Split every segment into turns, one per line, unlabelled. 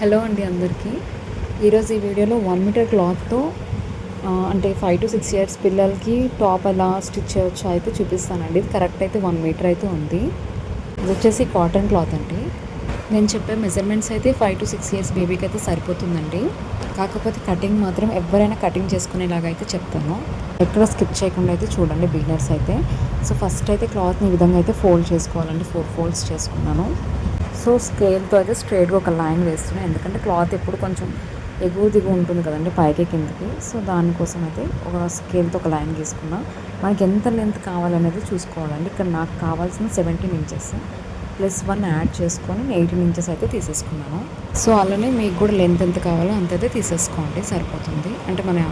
Hello అండి అందరికీ. ఈరోజు ఈ వీడియోలో 1 మీటర్ క్లాత్తో అంటే 5 to 6 ఇయర్స్ పిల్లలకి టాప్ ఎలా స్టిచ్ చేయొచ్చో అయితే చూపిస్తానండి. ఇది కరెక్ట్ అయితే 1 మీటర్ అయితే ఉంది. ఇది వచ్చేసి కాటన్ క్లాత్ అండి. నేను చెప్పే మెజర్మెంట్స్ అయితే 5 to 6 ఇయర్స్ బేబీకి అయితే సరిపోతుందండి. కాకపోతే కటింగ్ మాత్రం ఎవరైనా కటింగ్ చేసుకునేలాగా అయితే చెప్తాను. ఎక్కడ స్కిప్ చేయకుండా అయితే చూడండి బిగినర్స్ అయితే. సో ఫస్ట్ అయితే క్లాత్ని ఈ విధంగా అయితే ఫోల్డ్ చేసుకోవాలండి. 4 ఫోల్డ్స్ చేసుకున్నాను. సో స్కేల్తో అయితే స్ట్రైట్గా ఒక లైన్ వేస్తున్నాను, ఎందుకంటే క్లాత్ ఎప్పుడు కొంచెం ఎగువ దిగు ఉంటుంది కదండి పైకి కిందకి. సో దానికోసం అయితే ఒక స్కేల్తో ఒక లైన్ గీసుకున్నా. మనకి ఎంత లెంత్ కావాలనేది చూసుకోవాలండి. ఇక్కడ నాకు కావాల్సిన 17 ఇంచెస్ +1 యాడ్ చేసుకొని 18 ఇంచెస్ అయితే తీసేసుకున్నాను. సో అలానే మీకు కూడా లెంత్ ఎంత కావాలో అంతైతే తీసేసుకోండి, సరిపోతుంది. అంటే మన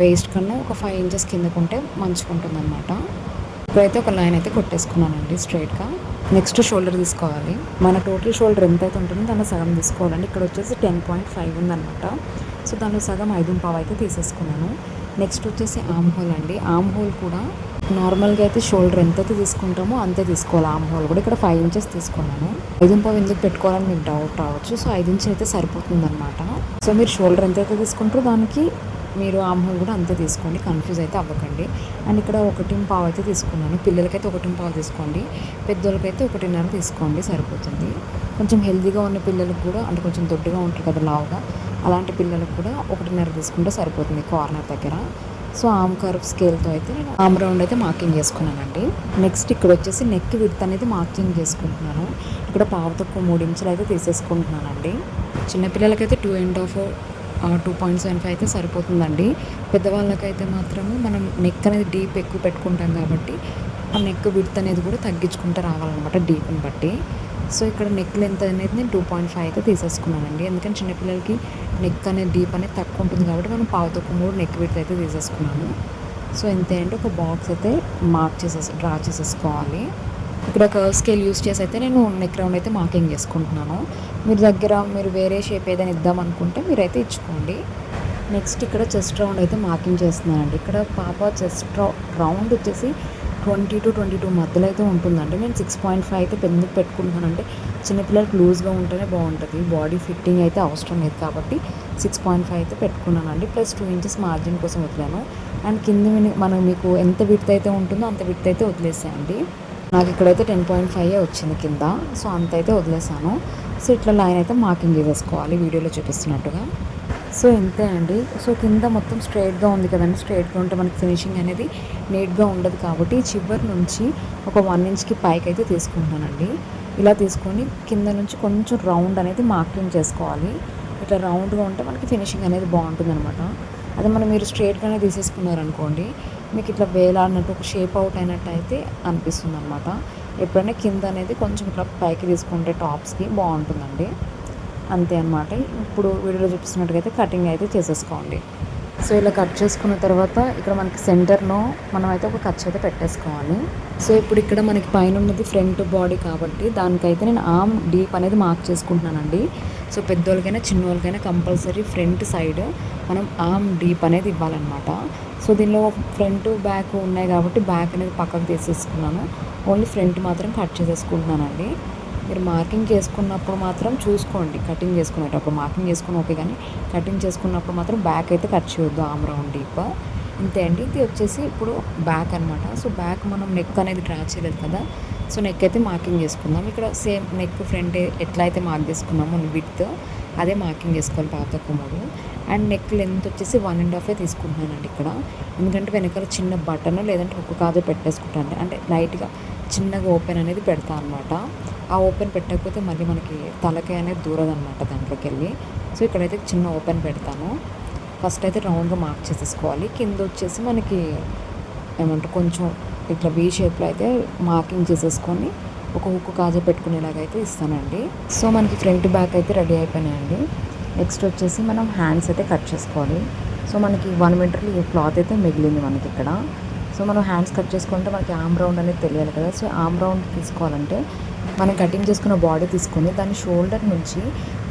వేస్ట్ కన్నా ఒక 5 ఇంచెస్ కిందకుంటే మంచిగా ఉంటుంది అనమాట. ఇప్పుడైతే ఒక లైన్ అయితే కొట్టేసుకున్నానండి స్ట్రైట్గా. నెక్స్ట్ షోల్డర్ తీసుకోవాలి. మన టోటల్ షోల్డర్ ఎంత అయితే ఉంటుందో దాన్ని సగం తీసుకోవాలండి. ఇక్కడ వచ్చేసి 10.5 ఉందన్నమాట. సో దానిలో సగం 5.5 అయితే తీసేసుకున్నాను. నెక్స్ట్ వచ్చేసి ఆమ్ హోల్ అండి. ఆమ్ హోల్ కూడా నార్మల్గా అయితే షోల్డర్ ఎంతైతే తీసుకుంటామో అంతే తీసుకోవాలి. ఆమ్ హోల్ కూడా ఇక్కడ 5 ఇంచెస్ తీసుకున్నాను. 5.5 ఎందుకు పెట్టుకోవాలని మీకు డౌట్ రావచ్చు. సో 5 ఇంచెస్ అయితే సరిపోతుంది అనమాట. సో మీరు షోల్డర్ ఎంతైతే తీసుకుంటారో దానికి మీరు ఆమ్ హోల్ కూడా అంతే తీసుకోండి, కన్ఫ్యూజ్ అయితే అవ్వకండి. అండ్ ఇక్కడ 1.5 అయితే తీసుకున్నాను. పిల్లలకైతే 1.5 తీసుకోండి, పెద్దోళ్ళకైతే 1.5 తీసుకోండి, సరిపోతుంది. కొంచెం హెల్తీగా ఉన్న పిల్లలకు కూడా, అంటే కొంచెం దొడ్డుగా ఉంటారు కదా లావుగా, అలాంటి పిల్లలకు కూడా 1.5 తీసుకుంటే సరిపోతుంది కార్నర్ దగ్గర. సో ఆమ్ కర్వ్ స్కేల్తో అయితే నేను ఆమ్ రౌండ్ అయితే మార్కింగ్ చేసుకున్నానండి. నెక్స్ట్ ఇక్కడ వచ్చేసి నెక్ విడ్త్ అనేది మార్కింగ్ చేసుకుంటున్నాను. ఇక్కడ పావు తక్కువ 3 ఇంచులు అయితే తీసేసుకుంటున్నానండి. చిన్నపిల్లలకైతే 2.75 అయితే సరిపోతుందండి. పెద్దవాళ్ళకైతే మాత్రము మనం నెక్ అనేది డీప్ ఎక్కువ పెట్టుకుంటాం కాబట్టి ఆ నెక్ విడ్త్ అనేది కూడా తగ్గించుకుంటూ రావాలన్నమాట డీప్ని బట్టి. సో ఇక్కడ నెక్ లెంత్ అనేది నేను 2.5 అయితే తీసేసుకున్నానండి. ఎందుకంటే చిన్నపిల్లలకి నెక్ అనేది డీప్ అనేది తక్కువ ఉంటుంది కాబట్టి మనం పావు తక్కువ 3 నెక్ విడ్త్ అయితే తీసేసుకున్నాను. సో ఎంత అంటే ఒక బాక్స్ అయితే డ్రా చేసేసుకోవాలి. ఇక్కడ కర్వ్ స్కేల్ యూస్ చేసి అయితే నేను నెక్ రౌండ్ అయితే మార్కింగ్ చేసుకుంటున్నాను. మీరు వేరే షేప్ ఏదైనా ఇద్దాం అనుకుంటే మీరైతే ఇచ్చుకోండి. నెక్స్ట్ ఇక్కడ చెస్ట్ రౌండ్ అయితే మార్కింగ్ చేస్తున్నానండి. ఇక్కడ పాప చెస్ట్ రౌండ్ వచ్చేసి 20 to 22 మధ్యలో అయితే ఉంటుందండి. నేను 6.5 అయితే ఎందుకు పెట్టుకుంటున్నానంటే చిన్నపిల్లలకి లూజ్గా ఉంటేనే బాగుంటుంది, బాడీ ఫిట్టింగ్ అయితే అవసరం లేదు కాబట్టి 6.5 అయితే పెట్టుకున్నానండి. +2 ఇంచెస్ మార్జిన్ కోసం వదిలాను. అండ్ కింద మీకు ఎంత విడ్త్ అయితే ఉంటుందో అంత విడ్త్ అయితే వదిలేసాయండి. నాకు ఇక్కడైతే 10.5 వచ్చింది కింద. సో అంత అయితే వదిలేసాను. సో ఇట్లా లైన్ అయితే మార్కింగ్ చేసేసుకోవాలి వీడియోలో చూపిస్తున్నట్టుగా. సో ఇంతే అండి. సో కింద మొత్తం స్ట్రైట్గా ఉంది కదండి. స్ట్రైట్గా ఉంటే మనకి ఫినిషింగ్ అనేది నీట్గా ఉండదు కాబట్టి చివరి నుంచి ఒక 1 ఇంచ్కి పైకి అయితే తీసుకుంటానండి. ఇలా తీసుకొని కింద నుంచి కొంచెం రౌండ్ అనేది మార్కింగ్ చేసుకోవాలి. ఇట్లా రౌండ్గా ఉంటే మనకి ఫినిషింగ్ అనేది బాగుంటుంది అనమాట. అదే మీరు స్ట్రైట్గానే తీసేసుకున్నారనుకోండి, మీకు ఇట్లా వేలాడినట్టు ఒక షేప్ అవుట్ అయినట్టు అయితే అనిపిస్తుంది అనమాట. ఎప్పుడైనా కింద అనేది కొంచెం ఇట్లా పైకి తీసుకుంటే టాప్స్కి బాగుంటుందండి. అంతే అనమాట. ఇప్పుడు వీడియోలో చూపిస్తున్నట్టుగా కటింగ్ అయితే చేసేసుకోండి. సో ఇలా కట్ చేసుకున్న తర్వాత ఇక్కడ మనకి సెంటర్లో మనం అయితే ఒక ఖర్చు అయితే పెట్టేసుకోవాలి. సో ఇప్పుడు ఇక్కడ మనకి పైన ఉన్నది ఫ్రంట్ బాడీ కాబట్టి దానికైతే నేను ఆర్మ్ డీప్ అనేది మార్క్ చేసుకుంటున్నానండి. సో పెద్దోళ్ళకైనా చిన్నోళ్ళకైనా కంపల్సరీ ఫ్రంట్ సైడ్ మనం ఆర్మ్ డీప్ అనేది ఇవ్వాలన్నమాట. సో దీనిలో ఫ్రంట్ బ్యాక్ ఉన్నాయి కాబట్టి బ్యాక్ అనేది పక్కకు తీసేసుకున్నాను. ఓన్లీ ఫ్రంట్ మాత్రం కట్ చేసేసుకుంటున్నానండి. మీరు మార్కింగ్ చేసుకున్నప్పుడు మాత్రం చూసుకోండి, కటింగ్ చేసుకునేటప్పుడు మార్కింగ్ చేసుకుని ఓకే, కానీ కటింగ్ చేసుకున్నప్పుడు మాత్రం బ్యాక్ అయితే కట్ చేయొద్దు ఆమ్ రౌండ్ డీప్. ఇంతే అండి. ఇది వచ్చేసి ఇప్పుడు బ్యాక్ అనమాట. సో బ్యాక్ మనం నెక్ అనేది డ్రా చేయలేదు కదా, సో నెక్ అయితే మార్కింగ్ చేసుకుందాం. ఇక్కడ సేమ్ నెక్ ఫ్రంట్ ఎట్లా అయితే మార్క్ చేసుకున్నామో విడ్త్ అదే మార్కింగ్ చేసుకోవాలి పావు తక్కువ 3. అండ్ నెక్ లెంత్ వచ్చేసి 1.5 తీసుకుంటున్నానండి ఇక్కడ. ఎందుకంటే వెనకాల చిన్న బటన్ లేదంటే హుక్ కాజా పెట్టేసుకుంటాను, అంటే లైట్గా చిన్నగా ఓపెన్ అనేది పెడతాను అనమాట. ఆ ఓపెన్ పెట్టకపోతే మళ్ళీ మనకి తలకాయ అనేది దూరదనమాట దాంట్లోకి వెళ్ళి. సో ఇక్కడైతే చిన్న ఓపెన్ పెడతాను. ఫస్ట్ అయితే రౌండ్గా మార్క్ చేసేసుకోవాలి. కింద వచ్చేసి మనకి కొంచెం ఇట్లా వీ షేప్లో అయితే మార్కింగ్ చేసేసుకొని ఒక హుక్ కాజా పెట్టుకునేలాగా అయితే ఇస్తానండి. సో మనకి ఫ్రంట్ బ్యాక్ అయితే రెడీ అయిపోయినాయండి. నెక్స్ట్ వచ్చేసి మనం హ్యాండ్స్ అయితే కట్ చేసుకోవాలి. సో మనకి 1 మీటర్ ఈ క్లాత్ అయితే మిగిలింది మనకి ఇక్కడ. సో మనం హ్యాండ్స్ కట్ చేసుకుంటే మనకి ఆమ్ రౌండ్ అనేది తెలియాలి కదా. సో ఆమ్ రౌండ్ తీసుకోవాలంటే మనం కటింగ్ చేసుకున్న బాడీ తీసుకొని దాని షోల్డర్ నుంచి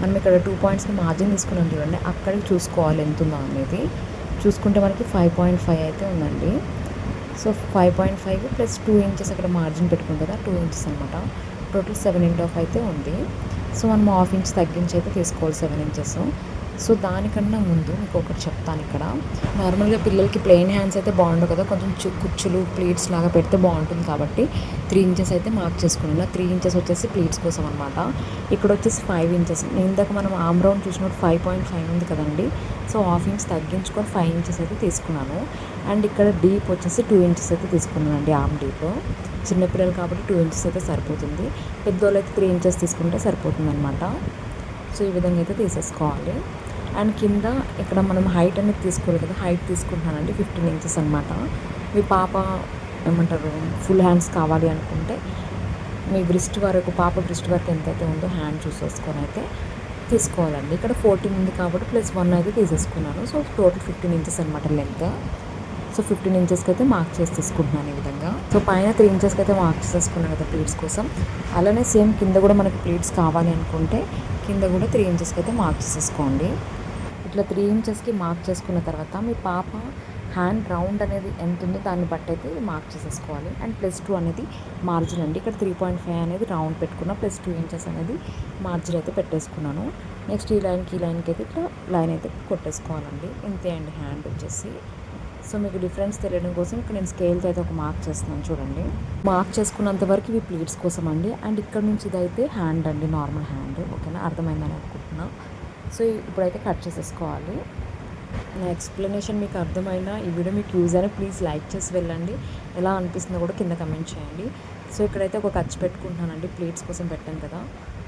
మనం ఇక్కడ 2 పాయింట్స్కి మార్జిన్ తీసుకున్నాం చూడండి, అక్కడికి చూసుకోవాలి ఎంత ఉందో అనేది. చూసుకుంటే మనకి 5.5 అయితే ఉందండి. సో 5.5 + 2 ఇంచెస్ అక్కడ మార్జిన్ పెట్టుకుంటుంది కదా, 2 ఇంచెస్ అనమాట. టోటల్ 7.5 అయితే ఉంది. సో మనం హాఫ్ ఇంచ్ తగ్గించి అయితే తీసుకోవాలి 7 ఇంచెస్. సో దానికన్నా ముందు మీకు ఒకటి చెప్తాను ఇక్కడ. నార్మల్గా పిల్లలకి ప్లెయిన్ హ్యాండ్స్ అయితే బాగుండవు కదా, కొంచెం కుచ్చులు ప్లీట్స్ లాగా పెడితే బాగుంటుంది కాబట్టి 3 ఇంచెస్ అయితే మార్క్ చేసుకున్నాను. 3 ఇంచెస్ వచ్చేసి ప్లీట్స్ కోసం అనమాట. ఇక్కడ వచ్చేసి 5 ఇంచెస్, ఇందాక మనం ఆమ్ రౌండ్ చూసినప్పుడు 5.5 ఉంది కదండి. సో హాఫ్ ఇంచ్ తగ్గించుకొని 5 ఇంచెస్ అయితే తీసుకున్నాను. అండ్ ఇక్కడ డీప్ వచ్చేసి 2 ఇంచెస్ అయితే తీసుకున్నాను అండి. ఆమ్ డీప్ చిన్నపిల్లలు కాబట్టి 2 ఇంచెస్ అయితే సరిపోతుంది. పెద్దోళ్ళు అయితే 3 ఇంచెస్ తీసుకుంటే సరిపోతుంది అనమాట. సో ఈ విధంగా అయితే తీసేసుకోవాలి. అండ్ కింద ఇక్కడ మనం హైట్ అనేది తీసుకోవాలి కదా, హైట్ తీసుకుంటున్నానండి 15 ఇంచెస్ అనమాట. మీ పాప ఏమంటారు ఫుల్ హ్యాండ్స్ కావాలి అనుకుంటే మీ బ్రిస్ట్ వరకు, పాప బ్రిస్ట్ వరకు ఎంతైతే ఉందో హ్యాండ్ చూసేసుకొని అయితే తీసుకోవాలండి. ఇక్కడ 14 ఉంది కాబట్టి +1 అయితే తీసేసుకున్నాను. సో టోటల్ 15 ఇంచెస్ అనమాట లెంత్. సో 15 ఇంచెస్కి అయితే మార్క్ చేసి తీసుకుంటున్నాను ఈ విధంగా. సో పైన 3 ఇంచెస్కి అయితే మార్క్ చేసేసుకున్నాను కదా ప్లీట్స్ కోసం. అలానే సేమ్ కింద కూడా మనకి ప్లీట్స్ కావాలి అనుకుంటే కింద కూడా 3 ఇంచెస్కి అయితే మార్క్ చేసేసుకోండి. ఇట్లా 3 ఇంచెస్కి మార్క్ చేసుకున్న తర్వాత మీ పాప హ్యాండ్ రౌండ్ అనేది ఎంత ఉందో దాన్ని బట్టి అయితే మార్క్ చేసేసుకోవాలి. అండ్ +2 అనేది మార్జిన్ అండి. ఇక్కడ 3.5 అనేది రౌండ్ పెట్టుకున్న, +2 ఇంచెస్ అనేది మార్జిన్ అయితే పెట్టేసుకున్నాను. నెక్స్ట్ ఈ లైన్కి అయితే ఇట్లా లైన్ అయితే కొట్టేసుకోవాలండి. ఇంతే అండి హ్యాండ్ వచ్చేసి. సో మీకు డిఫరెన్స్ తెలియడం కోసం ఇక్కడ నేను స్కేల్తో అయితే ఒక మార్క్ చేస్తున్నాను చూడండి. మార్క్ చేసుకున్నంత వరకు ఇవి ప్లీట్స్ కోసం అండి. అండ్ ఇక్కడ నుంచి ఇదైతే హ్యాండ్ అండి, నార్మల్ హ్యాండ్. ఓకేనా, అర్థమైందని అనుకుంటున్నా. సో ఇప్పుడైతే కట్ చేసేసుకోవాలి. నా ఎక్స్ప్లెనేషన్ మీకు అర్థమైనా, ఈ వీడియో మీకు యూజ్ అయినా ప్లీజ్ లైక్ చేసి వెళ్ళండి. ఎలా అనిపిస్తుందో కూడా కింద కమెంట్ చేయండి. సో ఇక్కడైతే ఒక ఖర్చు పెట్టుకుంటున్నానండి, ప్లేట్స్ కోసం పెట్టాను కదా,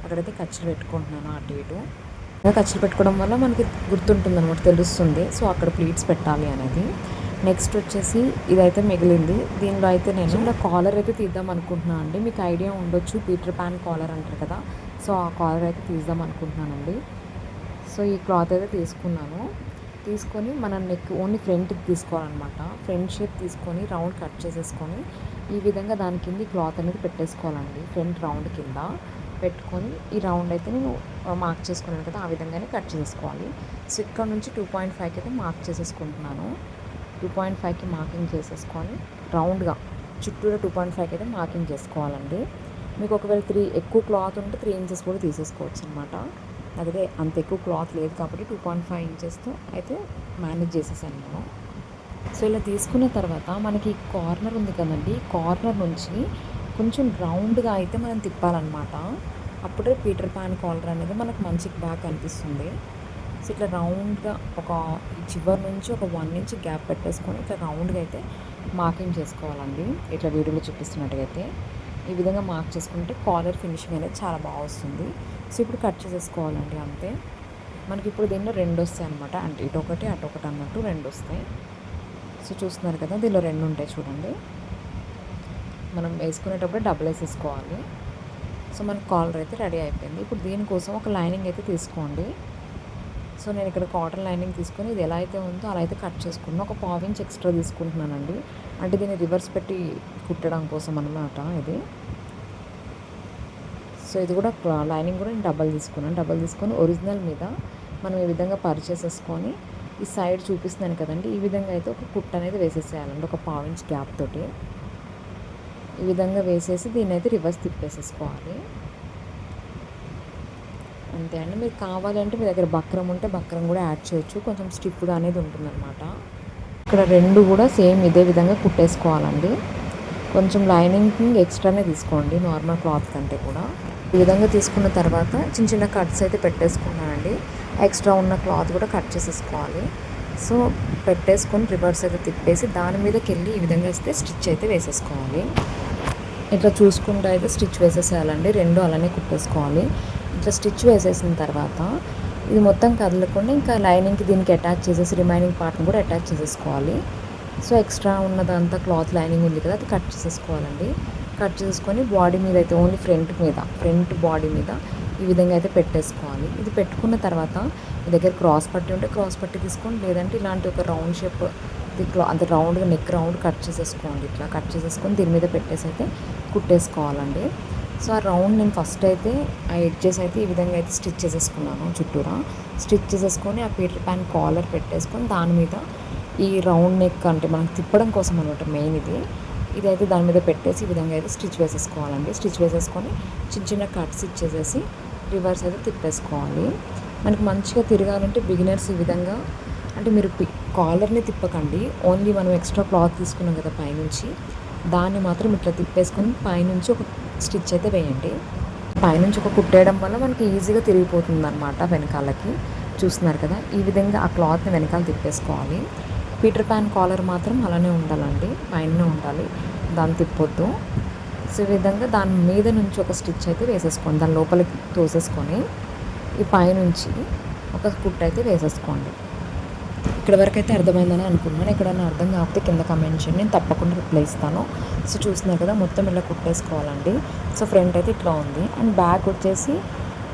అక్కడైతే ఖర్చులు పెట్టుకుంటున్నాను అటు ఇటు. ఖర్చులు పెట్టుకోవడం వల్ల మనకి గుర్తుంటుంది అనమాట, తెలుస్తుంది. సో అక్కడ ప్లేట్స్ పెట్టాలి అనేది. నెక్స్ట్ వచ్చేసి ఇదైతే మిగిలింది. దీనిలో అయితే నేను ఇలా కాలర్ అయితే తీద్దాం అనుకుంటున్నాను అండి. మీకు ఐడియా ఉండొచ్చు, పీటర్ పాన్ కాలర్ అంటారు కదా. సో ఆ కాలర్ అయితే తీద్దాం అనుకుంటున్నానండి. సో ఈ క్లాత్ అయితే తీసుకొని మన నెక్ ఓన్లీ ఫ్రంట్కి తీసుకోవాలన్నమాట. ఫ్రంట్ షేప్ తీసుకొని రౌండ్ కట్ చేసేసుకొని ఈ విధంగా దాని కింద క్లాత్ అనేది పెట్టేసుకోవాలండి. ఫ్రంట్ రౌండ్ కింద పెట్టుకొని ఈ రౌండ్ అయితే నేను మార్క్ చేసుకున్నాను కదా, ఆ విధంగానే కట్ చేసుకోవాలి. సో ఇక్కడ నుంచి 2.5కి అయితే మార్క్ చేసేసుకుంటున్నాను. 2.5కి మార్కింగ్ చేసేసుకొని రౌండ్గా చుట్టూరా 2.5కి అయితే మార్కింగ్ చేసుకోవాలండి. మీకు ఒకవేళ ఎక్కువ క్లాత్ ఉంటే 3 ఇంచెస్ కూడా తీసేసుకోవచ్చు అనమాట. అదే అంత ఎక్కువ క్లాత్ లేదు కాబట్టి 2.5 ఇంచెస్తో అయితే మేనేజ్ చేసేసాను నేను. సో ఇలా తీసుకున్న తర్వాత మనకి కార్నర్ ఉంది కదండి, కార్నర్ నుంచి కొంచెం రౌండ్గా అయితే మనం తిప్పాలన్నమాట. అప్పుడే పీటర్ పాన్ కాలర్ అనేది మనకు మంచిగా బాగా కనిపిస్తుంది. సో ఇట్లా రౌండ్గా ఒక చివరి నుంచి ఒక 1 ఇంచ్ గ్యాప్ పెట్టేసుకొని ఇట్లా రౌండ్గా అయితే మార్కింగ్ చేసుకోవాలండి. ఇట్లా వీడియోలో చూపిస్తున్నట్టుగా అయితే ఈ విధంగా మార్క్ చేసుకుంటే కాలర్ ఫినిషింగ్ అనేది చాలా బాగా వస్తుంది. సో ఇప్పుడు కట్ చేసేసుకోవాలండి అంతే. మనకి ఇప్పుడు దీనిలో 2 వస్తాయి అనమాట, అంటే ఇటొకటి అటొకటి అన్నట్టు 2 వస్తాయి. సో చూస్తున్నారు కదా, దీనిలో 2 ఉంటాయి చూడండి. మనం వేసుకునేటప్పుడు డబుల్ వేసేసుకోవాలి. సో మనకి కాలర్ అయితే రెడీ అయిపోయింది. ఇప్పుడు దీనికోసం ఒక లైనింగ్ అయితే తీసుకోండి. సో నేను ఇక్కడ కాటన్ లైనింగ్ తీసుకొని ఇది ఎలా అయితే ఉందో అలా అయితే కట్ చేసుకున్నాను. ఒక 1/2 ఇంచ్ ఎక్స్ట్రా తీసుకుంటున్నానండి, అంటే దీన్ని రివర్స్ పెట్టి కుట్టడం కోసం అన్నమాట ఇది. సో ఇది కూడా లైనింగ్ కూడా నేను డబల్ తీసుకొని ఒరిజినల్ మీద మనం ఈ విధంగా పరిచేసేసుకొని ఈ సైడ్ చూపిస్తున్నాను కదండి, ఈ విధంగా అయితే ఒక కుట్ట అనేది వేసేసేయాలండి. ఒక 1/2 ఇంచ్ గ్యాప్ తోటి ఈ విధంగా వేసేసి దీన్ని అయితే రివర్స్ తిప్పేసేసుకోవాలి. అంతే అండి. మీరు కావాలంటే మీ దగ్గర బక్రం ఉంటే బక్రం కూడా యాడ్ చేయొచ్చు, కొంచెం స్టిఫ్గా అనేది ఉంటుందన్నమాట. ఇక్కడ 2 కూడా సేమ్ ఇదే విధంగా కుట్టేసుకోవాలండి. కొంచెం లైనింగ్ ఎక్స్ట్రానే తీసుకోండి నార్మల్ క్లాత్ కంటే కూడా. ఈ విధంగా తీసుకున్న తర్వాత చిన్న కట్స్ అయితే పెట్టేసుకున్నానండి. ఎక్స్ట్రా ఉన్న క్లాత్ కూడా కట్ చేసేసుకోవాలి. సో పెట్టేసుకొని రివర్స్ అయితే తిప్పేసి దాని మీదకి వెళ్ళి ఈ విధంగా వస్తే స్టిచ్ అయితే వేసేసుకోవాలి. ఇట్లా చూసుకుంటూ అయితే స్టిచ్ వేసేసేయాలండి. 2 అలానే కుట్టేసుకోవాలి. ఇట్లా స్టిచ్ వేసేసిన తర్వాత ఇది మొత్తం కదలకుండా ఇంకా లైనింగ్కి దీనికి అటాచ్ చేసేసి రిమైనింగ్ పార్ట్ని కూడా అటాచ్ చేసేసుకోవాలి. సో ఎక్స్ట్రా ఉన్నదంతా క్లాత్ లైనింగ్ ఉంది కదా, అది కట్ చేసేసుకోవాలండి. కట్ చేసుకొని బాడీ మీద అయితే ఓన్లీ ఫ్రంట్ బాడీ మీద ఈ విధంగా అయితే పెట్టేసుకోవాలి. ఇది పెట్టుకున్న తర్వాత మీ దగ్గర క్రాస్ పట్టి ఉంటే క్రాస్ పట్టి తీసుకోండి, లేదంటే ఇలాంటి ఒక రౌండ్ షేప్ అంత రౌండ్గా నెక్ రౌండ్ కట్ చేసేసుకోండి. ఇట్లా కట్ చేసేసుకొని దీని మీద పెట్టేసి అయితే కుట్టేసుకోవాలండి. సో ఆ రౌండ్ నేను ఫస్ట్ అయితే ఆ ఎడ్జెస్ అయితే ఈ విధంగా అయితే స్టిచ్ చేసేసుకున్నాను. చుట్టూరా స్టిచ్ చేసేసుకొని ఆ పీటర్ పాన్ కాలర్ పెట్టేసుకొని దాని మీద ఈ రౌండ్ నెక్ అంటే మనం తిప్పడం కోసం అనమాట మెయిన్ ఇదైతే దాని మీద పెట్టేసి ఈ విధంగా అయితే స్టిచ్ వేసేసుకోవాలండి. స్టిచ్ వేసేసుకొని చిన్న కట్స్ ఇచ్చేసేసి రివర్స్ అయితే తిప్పేసుకోవాలి. మనకి మంచిగా తిరగాలంటే బిగినర్స్ ఈ విధంగా అంటే మీరు కాలర్ని తిప్పకండి, ఓన్లీ మనం ఎక్స్ట్రా క్లాత్ తీసుకున్నాం కదా పైనుంచి, దాన్ని మాత్రం ఇట్లా తిప్పేసుకొని పైనుంచి ఒక స్టిచ్ అయితే వేయండి. పైనుంచి ఒక కుట్టేయడం వల్ల మనకి ఈజీగా తిరిగిపోతుంది అనమాట వెనకాలకి. చూస్తున్నారు కదా, ఈ విధంగా ఆ క్లాత్ని వెనకాల తిప్పేసుకోవాలి. పీటర్ ప్యాన్ కాలర్ మాత్రం అలానే ఉండాలండి, పైన ఉండాలి, దాన్ని తిప్పొద్దు. సో ఈ విధంగా దాని మీద నుంచి ఒక స్టిచ్ అయితే వేసేసుకోండి, దాని లోపలికి తోసేసుకొని ఈ పైనుంచి ఒక కుట్టు అయితే వేసేసుకోండి. ఇక్కడ వరకు అయితే అర్థమైందని అనుకున్నాను. ఎక్కడైనా అర్థం కాకపోతే కింద కమెంట్ చేయండి, నేను తప్పకుండా రిప్లై ఇస్తాను. సో చూస్తున్నారు కదా, మొత్తం ఇలా కుట్టేసుకోవాలండి. సో ఫ్రంట్ అయితే ఇట్లా ఉంది, అండ్ బ్యాక్ వచ్చేసి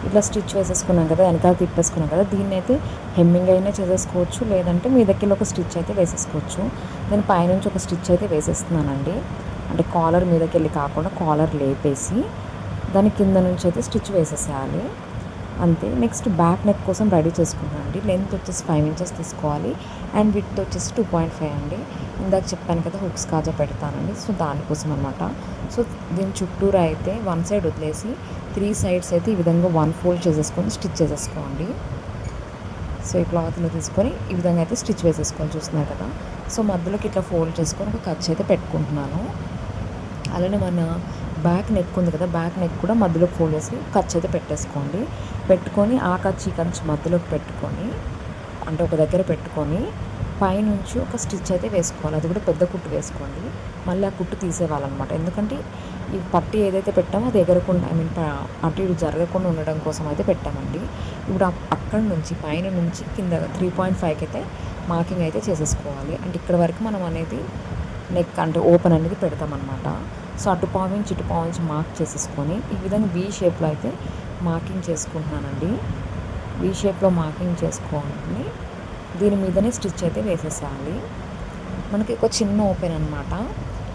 ఇట్లా స్టిచ్ వేసేసుకున్నాం కదా, వెనకాల తిప్పేసుకున్నాం కదా, దీన్ని అయితే హెమ్మింగ్ అయినా చేసేసుకోవచ్చు, లేదంటే మీ దగ్గర ఒక స్టిచ్ అయితే వేసేసుకోవచ్చు. నేను పైనుంచి ఒక స్టిచ్ అయితే వేసేస్తున్నానండి, అంటే కాలర్ మీదకి వెళ్ళి కాకుండా కాలర్ లేపేసి దాని కింద నుంచి అయితే స్టిచ్ వేసేసేయాలి అంతే. నెక్స్ట్ బ్యాక్ నెక్ కోసం రెడీ చేసుకున్నాను అండి. లెంత్ వచ్చేసి 5 ఇంచెస్ తీసుకోవాలి, అండ్ విడ్త్ వచ్చేసి 2.5 అండి. ఇందాక చెప్పాను కదా హుక్స్ కాజా పెడతానండి, సో దానికోసం అనమాట. సో దీని చుట్టూరు అయితే 1 సైడ్ వదిలేసి 3 సైడ్స్ అయితే ఈ విధంగా 1 ఫోల్డ్ చేసేసుకొని స్టిచ్ చేసేసుకోండి. సో ఈ క్లాత్లో తీసుకొని ఈ విధంగా అయితే స్టిచ్ వేసేసుకొని చూస్తున్నారు కదా. సో మధ్యలోకి ఇట్లా ఫోల్డ్ చేసుకొని ఒక ఖర్చు అయితే పెట్టుకుంటున్నాను. అలానే మన బ్యాక్ నెక్ ఉంది కదా, బ్యాక్ నెక్ కూడా మధ్యలోకి ఫోల్డ్ చేసి ఖర్చు అయితే పెట్టేసుకోండి. పెట్టుకొని ఆ ఖర్చు ఈ ఖర్చు మధ్యలోకి పెట్టుకొని, అంటే ఒక దగ్గర పెట్టుకొని పైనుంచి ఒక స్టిచ్ అయితే వేసుకోవాలి. అది కూడా పెద్ద కుట్టు వేసుకోండి, మళ్ళీ ఆ కుట్టు తీసేవాళ్ళనమాట. ఎందుకంటే ఈ పట్టి ఏదైతే పెట్టామో అది ఎగరకుండా, అటు ఇటు జరగకుండా ఉండడం కోసం అయితే పెట్టామండి. ఇప్పుడు అక్కడ నుంచి పైన నుంచి కింద 3.5కి అయితే మార్కింగ్ అయితే చేసేసుకోవాలి. అంటే ఇక్కడ వరకు మనం అనేది నెక్ అంటే ఓపెన్ అనేది పెడతామన్నమాట. సో అటు పావించి ఇటు పావించి మార్క్ చేసేసుకొని ఈ విధంగా వీ షేప్లో అయితే మార్కింగ్ చేసుకుంటున్నానండి. వీ షేప్లో మార్కింగ్ చేసుకొని దీని మీదనే స్టిచ్ అయితే వేసేసేయాలి. మనకి ఒక చిన్న ఓపెన్ అనమాట,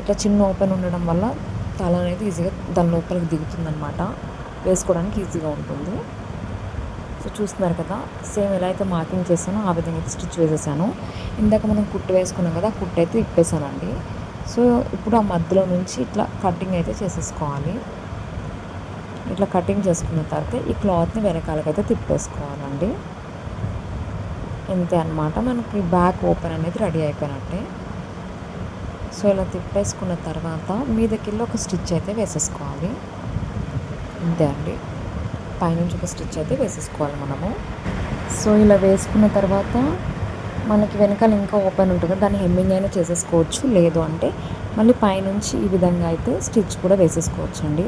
ఇట్లా చిన్న ఓపెన్ ఉండడం వల్ల తల అనేది ఈజీగా దాని లోపలికి దిగుతుందనమాట, వేసుకోవడానికి ఈజీగా ఉంటుంది. సో చూస్తున్నారు కదా, సేమ్ ఎలా అయితే మార్కింగ్ చేస్తానో ఆ విధంగా అయితే స్టిచ్ వేసేసాను. ఇందాక మనం కుట్టు వేసుకున్నాం కదా, కుట్టు అయితే ఇప్పేసానండి. సో ఇప్పుడు ఆ మధ్యలో నుంచి ఇట్లా కటింగ్ అయితే చేసేసుకోవాలి. ఇట్లా కటింగ్ చేసుకున్న తర్వాత ఈ క్లాత్ని వెనకాలకైతే తిప్పేసుకోవాలండి. ఇంతే అనమాట, మనకి బ్యాక్ ఓపెన్ అనేది రెడీ అయిపోయినట్టే. సో ఇలా తిప్పేసుకున్న తర్వాత మీదకెళ్ళి ఒక స్టిచ్ అయితే వేసేసుకోవాలి. ఇంతే అండి, పైనుంచి ఒక స్టిచ్ అయితే వేసేసుకోవాలి మనము. సో ఇలా వేసుకున్న తర్వాత మనకి వెనకాల ఇంకా ఓపెన్ ఉంటుంది, దాన్ని హెమ్మింగ్ అయినా చేసేసుకోవచ్చు, లేదు అంటే మళ్ళీ పైనుంచి ఈ విధంగా అయితే స్టిచ్ కూడా వేసేసుకోవచ్చు అండి.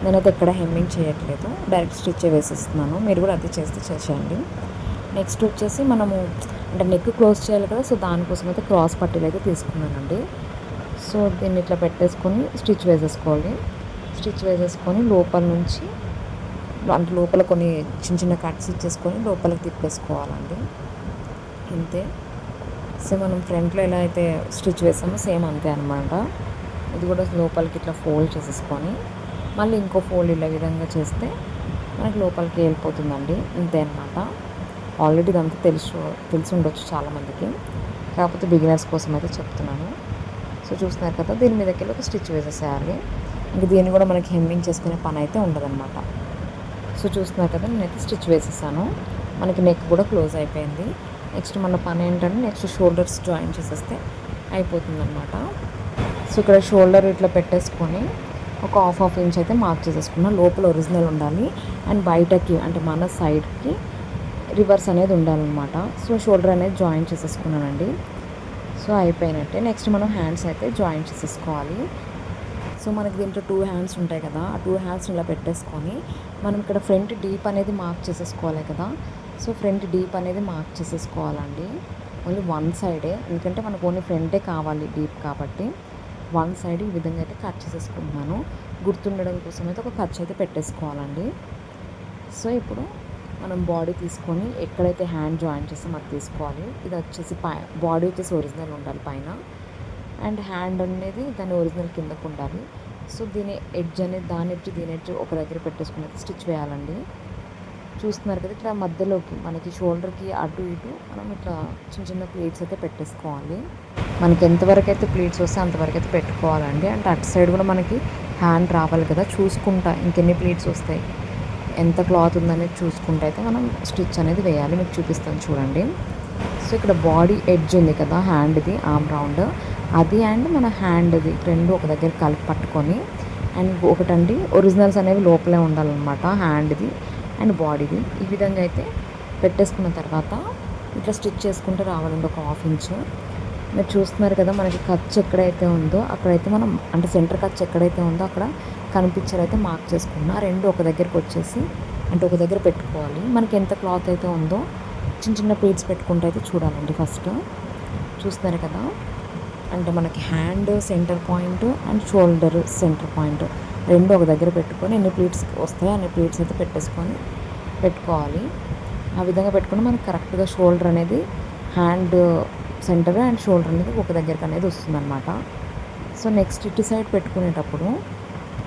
నేనైతే ఎక్కడ హెమ్మింగ్ చేయట్లేదు, డైరెక్ట్ స్టిచ్ వేసేస్తున్నాను, మీరు కూడా అదే చేస్తే చేసేయండి. నెక్స్ట్ వచ్చేసి మనము అంటే నెక్ క్లోజ్ చేయాలి కదా, సో దానికోసం అయితే క్రాస్ పట్టీలు అయితే తీసుకున్నానండి. సో దీన్ని ఇట్లా పెట్టేసుకొని స్టిచ్ వేసేసుకోవాలి. స్టిచ్ వేసేసుకొని లోపల నుంచి అంటే లోపల కొన్ని చిన్న చిన్న కట్స్ ఇచ్చేసుకొని లోపలికి తిప్పేసుకోవాలండి. ఇంతే. సో మనం ఫ్రంట్లో ఎలా అయితే స్టిచ్ వేసామో సేమ్ అంతే అనమాట. ఇది కూడా లోపలికి ఇట్లా ఫోల్డ్ చేసేసుకొని మళ్ళీ ఇంకో ఫోల్డ్ ఇలా విధంగా చేస్తే మనకి లోపలికి వెళ్ళిపోతుందండి. ఇంతే అనమాట. ఆల్రెడీ ఇదంతా తెలిసి ఉండొచ్చు చాలామందికి, కాకపోతే బిగినర్స్ కోసం అయితే చెప్తున్నాను. సో చూస్తున్నారు కదా, దీని మీదకి వెళ్ళి ఒక స్టిచ్ వేసేసేయాలి. ఇంక దీన్ని కూడా మనకి హెమ్మింగ్ చేసుకునే పని అయితే ఉండదన్నమాట. సో చూస్తున్నారు కదా, నేనైతే స్టిచ్ వేసేసాను, మనకి నెక్ కూడా క్లోజ్ అయిపోయింది. నెక్స్ట్ మన పని ఏంటంటే నెక్స్ట్ షోల్డర్స్ జాయిన్ చేసేస్తే అయిపోతుందన్నమాట. సో ఇక్కడ షోల్డర్ ఇట్లా పెట్టేసుకొని ఒక హాఫ్ ఇంచ్ అయితే మార్క్ చేసేసుకున్నాం. లోపల ఒరిజినల్ ఉండాలి అండ్ బయటకి అంటే మన సైడ్కి రివర్స్ అనేది ఉండాలన్నమాట. సో షోల్డర్ అనేది జాయిన్ చేసేసుకున్నానండి. సో అయిపోయినట్టే. నెక్స్ట్ మనం హ్యాండ్స్ అయితే జాయిన్ చేసేసుకోవాలి. సో మనకి దీంట్లో 2 హ్యాండ్స్ ఉంటాయి కదా, ఆ 2 హ్యాండ్స్ ఇలా పెట్టేసుకొని మనం ఇక్కడ ఫ్రంట్ డీప్ అనేది మార్క్ చేసేసుకోవాలి కదా. సో ఫ్రంట్ డీప్ అనేది మార్క్ చేసేసుకోవాలండి, ఓన్లీ 1 సైడే, ఎందుకంటే మనకు ఓన్లీ ఫ్రంటే కావాలి డీప్ కాబట్టి 1 సైడ్ ఈ విధంగా అయితే కట్ చేసేసుకుంటున్నాను. గుర్తుండడం కోసం అయితే ఒక ఖర్చు అయితే పెట్టేసుకోవాలండి. సో ఇప్పుడు మనం బాడీ తీసుకొని ఎక్కడైతే హ్యాండ్ జాయిన్ చేస్తామో అది తీసుకోవాలి. ఇది వచ్చేసి బాడీ వచ్చేసి ఒరిజినల్ ఉండాలి పైన, అండ్ హ్యాండ్ అనేది దాని ఒరిజినల్ కిందకు ఉండాలి. సో దీని ఎడ్జ్ అనేది దాని ఎడ్జ్ దీని ఎడ్జ్ ఒక దగ్గర పెట్టేసుకుని స్టిచ్ వేయాలండి. చూస్తున్నారు కదా, ఇట్లా మధ్యలోకి మనకి షోల్డర్కి అటు ఇటు మనం ఇట్లా చిన్న చిన్న ప్లీట్స్ అయితే పెట్టేసుకోవాలి. మనకి ఎంతవరకు అయితే ప్లీట్స్ వస్తే అంతవరకు అయితే పెట్టుకోవాలండి. అంటే అటు సైడ్ కూడా మనకి హ్యాండ్ రావాలి కదా, చూసుకుంటా ఇంకెన్ని ప్లీట్స్ వస్తాయి, ఎంత క్లాత్ ఉందనేది చూసుకుంటే అయితే మనం స్టిచ్ అనేది వేయాలి. మీకు చూపిస్తాను చూడండి. సో ఇక్కడ బాడీ ఎడ్జ్ ఉంది కదా హ్యాండ్ది ఆర్మ్ రౌండ్, అది అండ్ మన హ్యాండ్ది రెండు ఒక దగ్గర కలిపి పట్టుకొని, అండ్ ఒకటండి ఒరిజినల్స్ అనేవి లోపలే ఉండాలన్నమాట హ్యాండ్ది అండ్ బాడీది. ఈ విధంగా అయితే పెట్టేసుకున్న తర్వాత ఇట్లా స్టిచ్ చేసుకుంటూ రావాలండి ఒక హాఫ్ ఇంచు. మీరు చూస్తున్నారు కదా మనకి ఖర్చు ఎక్కడైతే ఉందో అక్కడైతే మనం అంటే సెంటర్ ఖర్చు ఎక్కడైతే ఉందో అక్కడ కనిపించారైతే మార్క్ చేసుకున్నా రెండు ఒక దగ్గరికి వచ్చేసి అంటే ఒక దగ్గర పెట్టుకోవాలి. మనకి ఎంత క్లాత్ అయితే ఉందో చిన్న చిన్న ప్లీట్స్ పెట్టుకుంటూ అయితే చూడాలండి. ఫస్ట్ చూస్తున్నారు కదా అంటే మనకి hand centre point and shoulder centre point రెండు ఒక దగ్గర పెట్టుకొని ఎన్ని ప్లీట్స్ వస్తాయో అన్ని ప్లీట్స్ అయితే పెట్టుకోవాలి. ఆ విధంగా పెట్టుకుని మనకి కరెక్ట్గా షోల్డర్ అనేది హ్యాండ్ సెంటర్ అండ్ షోల్డర్ అనేది ఒక దగ్గరకు అనేది వస్తుందన్నమాట. సో నెక్స్ట్ ఇటు సైడ్ పెట్టుకునేటప్పుడు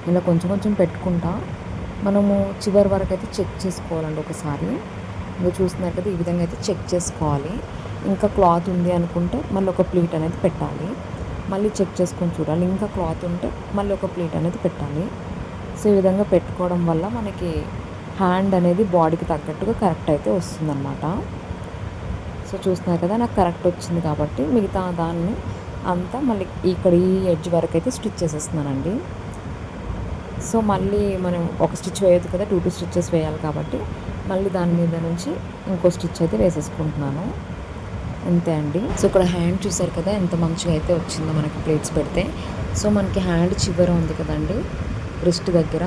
ఇలా కొంచెం కొంచెం పెట్టుకుంటా మనము చివరి వరకు అయితే చెక్ చేసుకోవాలండి ఒకసారి. ఇంకా చూస్తున్నారు కదా ఈ విధంగా అయితే చెక్ చేసుకోవాలి. ఇంకా క్లాత్ ఉంది అనుకుంటే మళ్ళీ ఒక ప్లీట్ అనేది పెట్టాలి. మళ్ళీ చెక్ చేసుకొని చూడాలి. ఇంకా క్లాత్ ఉంటే మళ్ళీ ఒక ప్లీట్ అనేది పెట్టాలి. సో ఈ విధంగా పెట్టుకోవడం వల్ల మనకి హ్యాండ్ అనేది బాడీకి తగ్గట్టుగా కరెక్ట్ అయితే వస్తుందన్నమాట. సో చూస్తున్నారు కదా నాకు కరెక్ట్ వచ్చింది కాబట్టి మిగతా దాన్ని అంతా మళ్ళీ ఇక్కడ ఈ ఎడ్జ్ వరకు అయితే స్టిచ్ చేసేస్తున్నానండి. సో మళ్ళీ మనం ఒక స్టిచ్ వేయదు కదా, 2 స్టిచ్చెస్ వేయాలి కాబట్టి మళ్ళీ దాని మీద నుంచి ఇంకో స్టిచ్ అయితే వేసేసుకుంటున్నాను. అంతే అండి. సో ఇక్కడ హ్యాండ్ చూసారు కదా ఎంత మంచిగా అయితే వచ్చిందో మనకి ప్లేట్స్ పెడితే. సో మనకి హ్యాండ్ చివర ఉంది కదండి రిస్ట్ దగ్గర.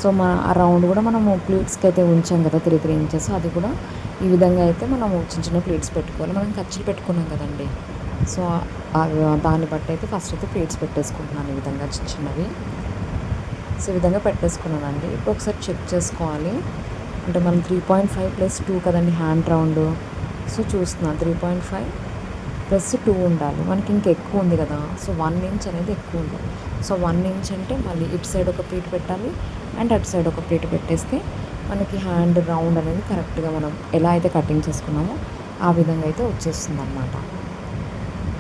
సో ఆ రౌండ్ కూడా మనము ప్లీట్స్కి అయితే ఉంచాం కదా 3 ఇంచెస్, అది కూడా ఈ విధంగా అయితే మనము చిన్న చిన్న ప్లేట్స్ పెట్టుకోవాలి. మనం ఖర్చులు పెట్టుకున్నాం కదండి. సో దాన్ని బట్టి అయితే ఫస్ట్ అయితే ప్లేట్స్ పెట్టేసుకుంటున్నాను ఈ విధంగా చిన్న చిన్నవి. సో ఈ విధంగా పెట్టేసుకున్నానండి. ఇప్పుడు ఒకసారి చెక్ చేసుకోవాలి. అంటే మనం 3.5 + 2 కదండి హ్యాండ్ రౌండ్. సో చూస్తున్నాను 3.5 + 2 ఉండాలి. మనకి ఇంకా ఎక్కువ ఉంది కదా, సో 1 ఇంచ్ అనేది ఎక్కువ ఉంది. సో 1 ఇంచ్ అంటే మళ్ళీ ఇటు సైడ్ ఒక ప్లేట్ పెట్టాలి అండ్ అటు సైడ్ ఒక ప్లేట్ పెట్టేస్తే మనకి హ్యాండ్ రౌండ్ అనేది కరెక్ట్గా మనం ఎలా అయితే కటింగ్ చేసుకున్నామో ఆ విధంగా అయితే వచ్చేస్తుంది అన్నమాట.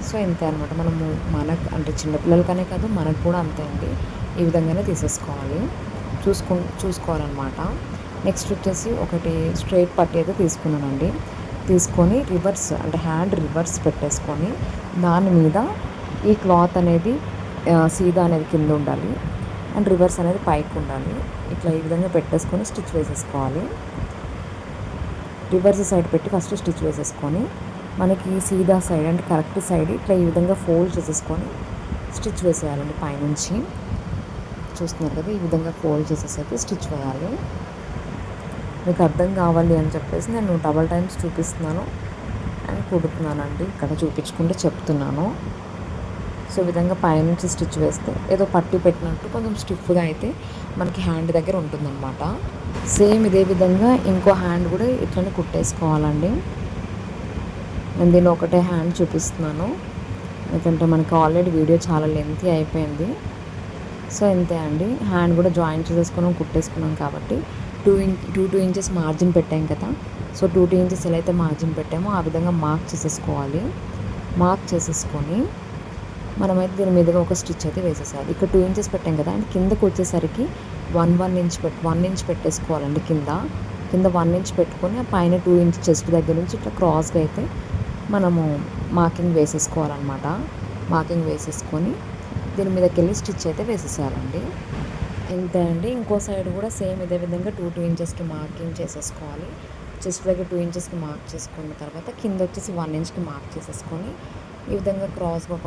సో ఇంతే అనమాట. మనము మనకు అంటే చిన్నపిల్లలకనే కాదు మనకు కూడా అంతే అండి. ఈ విధంగానే తీసేసుకోవాలి, చూసుకోవాలన్నమాట. నెక్స్ట్ వచ్చేసి ఒకటి స్ట్రైట్ పట్టి అయితే తీసుకున్నానండి. తీసుకొని రివర్స్ అంటే హ్యాండ్ రివర్స్ పెట్టేసుకొని దాని మీద ఈ క్లాత్ అనేది సీదా అనేది కింద ఉండాలి అండ్ రివర్స్ అనేది పైకి ఉండాలి. ఇట్లా ఈ విధంగా పెట్టేసుకొని స్టిచ్ వేసేసుకోవాలి. రివర్స్ సైడ్ పెట్టి ఫస్ట్ స్టిచ్ వేసేసుకొని మనకి సీదా సైడ్ అంటే కరెక్ట్ సైడ్ ఇట్లా ఈ విధంగా ఫోల్డ్ చేసేసుకొని స్టిచ్ వేసేయాలండి పైనుంచి. చూస్తున్నారు కదా ఈ విధంగా ఫోల్డ్ చేసేసరికి స్టిచ్ వేయాలి. మీకు అర్థం కావాలి అని చెప్పేసి నేను డబల్ టైమ్స్ చూపిస్తున్నాను అండ్ కుడుతున్నానండి. ఇక్కడ చూపించుకుంటే చెప్తున్నాను. సో ఈ విధంగా పైనుంచి స్టిచ్ వేస్తే ఏదో పట్టి పెట్టినట్టు కొంచెం స్టిఫ్గా అయితే మనకి హ్యాండ్ దగ్గర ఉంటుందన్నమాట. సేమ్ ఇదే విధంగా ఇంకో హ్యాండ్ కూడా ఇట్లనే కుట్టేసుకోవాలండి. నేను దీనిలో ఒకటే హ్యాండ్ చూపిస్తున్నాను ఎందుకంటే మనకి ఆల్రెడీ వీడియో చాలా లెంతీ అయిపోయింది. సో ఇంతే అండి. హ్యాండ్ కూడా జాయింట్ చేసేసుకున్నాం కుట్టేసుకున్నాం కాబట్టి 2 ఇంచెస్ మార్జిన్ పెట్టాం కదా. సో 2 ఇంచెస్ ఎలా అయితే మార్జిన్ పెట్టామో ఆ విధంగా మార్క్ చేసేసుకోవాలి. మార్క్ చేసేసుకొని మనమైతే దీని మీదుగా ఒక స్టిచ్ అయితే వేసేసాలి. ఇక్కడ 2 ఇంచెస్ పెట్టాం కదా అండ్ కిందకు వచ్చేసరికి 1 ఇంచ్ పెట్టేసుకోవాలండి. కింద 1 ఇంచ్ పెట్టుకొని ఆ పైన 2 ఇంచ్ చెస్ట్ దగ్గర నుంచి ఇట్లా క్రాస్గా అయితే మనము మార్కింగ్ వేసేసుకోవాలన్నమాట. మార్కింగ్ వేసేసుకొని దీని మీదకి వెళ్ళి స్టిచ్ అయితే వేసేసేయాలండి. ఇంతే అండి. ఇంకో సైడ్ కూడా సేమ్ ఇదే విధంగా 2 ఇంచెస్కి మార్కింగ్ చేసేసుకోవాలి. చెస్ట్ దగ్గర 2 ఇంచెస్కి మార్క్ చేసుకున్న తర్వాత కింద వచ్చేసి 1 ఇంచ్కి మార్క్ చేసేసుకొని ఈ విధంగా క్రాస్గా ఒక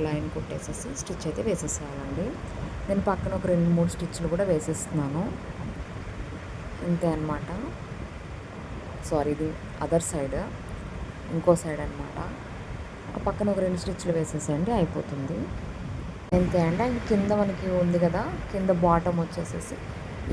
లైన్ కుట్టేసేసి స్టిచ్ అయితే వేసేసేయాలండి. నేను పక్కన ఒక 2-3 స్టిచ్లు కూడా వేసేస్తున్నాను. ఇంతే అనమాట. సారీ ఇది అదర్ సైడ్, ఇంకో సైడ్ అనమాట. ఆ పక్కన ఒక 2 స్టిచ్లు వేసేసేయండి అయిపోతుంది. అంతే అండి. అండ్ కింద మనకి ఉంది కదా కింద బాటమ్ వచ్చేసేసి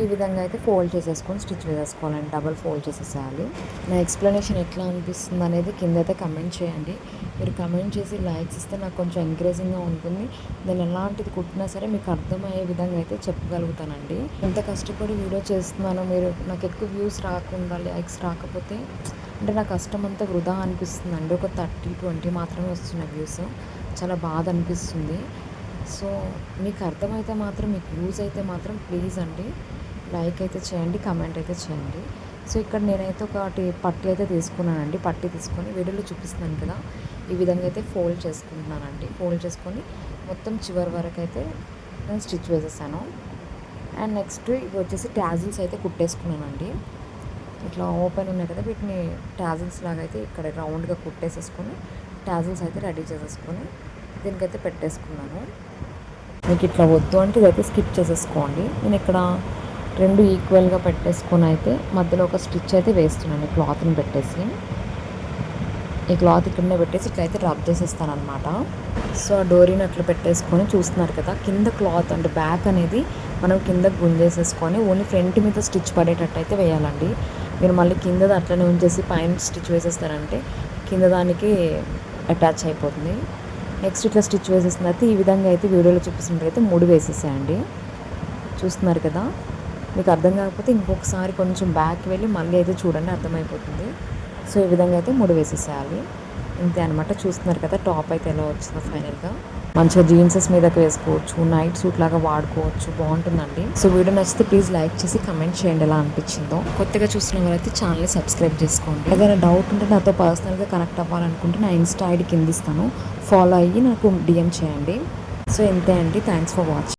ఈ విధంగా అయితే ఫోల్డ్ చేసేసుకొని స్టిచ్ వేసేసుకోవాలండి. డబల్ ఫోల్డ్ చేసేసేయాలి. నా ఎక్స్ప్లెనేషన్ ఎట్లా అనిపిస్తుంది అనేది కింద అయితే కమెంట్ చేయండి. మీరు కమెంట్ చేసి లైక్స్ ఇస్తే నాకు కొంచెం ఎంకరేజింగ్గా ఉంటుంది. నేను ఎలాంటిది కుట్టినా సరే మీకు అర్థమయ్యే విధంగా అయితే చెప్పగలుగుతానండి. ఎంత కష్టపడి వీడియో చేస్తున్నానో మీరు నాకు ఎక్కువ వ్యూస్ రాకుండా లైక్స్ రాకపోతే అంటే నా కష్టం అంతా వృధా అనిపిస్తుందండి. ఒక 30-20 మాత్రమే వస్తున్నాయి వ్యూస్. చాలా బాధ అనిపిస్తుంది. సో మీకు అర్థమైతే మాత్రం మీకు యూజ్ అయితే మాత్రం ప్లీజ్ అండి లైక్ అయితే చేయండి, కమెంట్ అయితే చేయండి. సో ఇక్కడ నేనైతే ఒకటి పట్టీ అయితే తీసుకున్నానండి. పట్టీ తీసుకొని వీడియోలో చూపిస్తున్నాను కదా, ఈ విధంగా అయితే ఫోల్డ్ చేసుకుంటున్నానండి. ఫోల్డ్ చేసుకొని మొత్తం చివరి వరకు అయితే నేను స్టిచ్ వేసేసాను. అండ్ నెక్స్ట్ ఇవి వచ్చేసి ట్యాజిల్స్ అయితే కుట్టేసుకున్నానండి. ఇట్లా ఓపెన్ ఉన్నాయి కదా, వీటిని ట్యాజిల్స్ లాగా అయితే ఇక్కడ రౌండ్గా కుట్టేసేసుకొని ట్యాజిల్స్ అయితే రెడీ చేసేసుకొని దీనికైతే పెట్టేసుకున్నాను. మీకు ఇట్లా వద్దు అంటే ఇదైతే స్కిప్ చేసేసుకోండి. నేను ఇక్కడ రెండు ఈక్వల్గా పెట్టేసుకొని అయితే మధ్యలో ఒక స్టిచ్ అయితే వేస్తున్నాను. క్లాత్ని పెట్టేసి ఈ క్లాత్ ఇక్కడనే పెట్టేసి ఇట్లయితే రబ్ చేసేస్తాను అనమాట. సో ఆ డోరీని అట్లా పెట్టేసుకొని చూస్తున్నారు కదా, కింద క్లాత్ అంటే బ్యాక్ అనేది మనం కింద గుంజేసేసుకొని ఓన్లీ ఫ్రంట్ మీద స్టిచ్ పడేటట్టు అయితే వేయాలండి. మీరు మళ్ళీ కిందది అట్లనే ఉంచేసి పైన స్టిచ్ వేసేస్తారంటే కింద దానికి అటాచ్ అయిపోతుంది. నెక్స్ట్ ఇట్లా స్టిచ్ వేసేసిన తర్వాత ఈ విధంగా అయితే వీడియోలో చూపిస్తున్నట్టు అయితే 3 వేసేసేయండి. చూస్తున్నారు కదా, మీకు అర్థం కాకపోతే ఇంకొకసారి కొంచెం బ్యాక్ వెళ్ళి మళ్ళీ అయితే చూడండి, అర్థమైపోతుంది. సో ఈ విధంగా అయితే 3 వేసేసేయాలి. ఇంతే అనమాట. చూస్తున్నారు కదా టాప్ అయితే ఎలా వచ్చిందో ఫైనల్గా. మంచిగా జీన్సెస్ మీదకి వేసుకోవచ్చు, నైట్ సూట్ లాగా వాడుకోవచ్చు, బాగుంటుందండి. సో వీడియో నచ్చితే ప్లీజ్ లైక్ చేసి కమెంట్ చేయండి ఎలా అనిపించిందో. కొత్తగా చూస్తున్న వాళ్ళైతే ఛానల్ని సబ్స్క్రైబ్ చేసుకోండి. ఏదైనా డౌట్ ఉంటే నాతో పర్సనల్గా కనెక్ట్ అవ్వాలనుకుంటే నా ఇన్స్టా ఐడి కింద ఇస్తాను, ఫాలో అయ్యి నాకు DM చేయండి. సో ఇంతే అండి. Thanks for watching.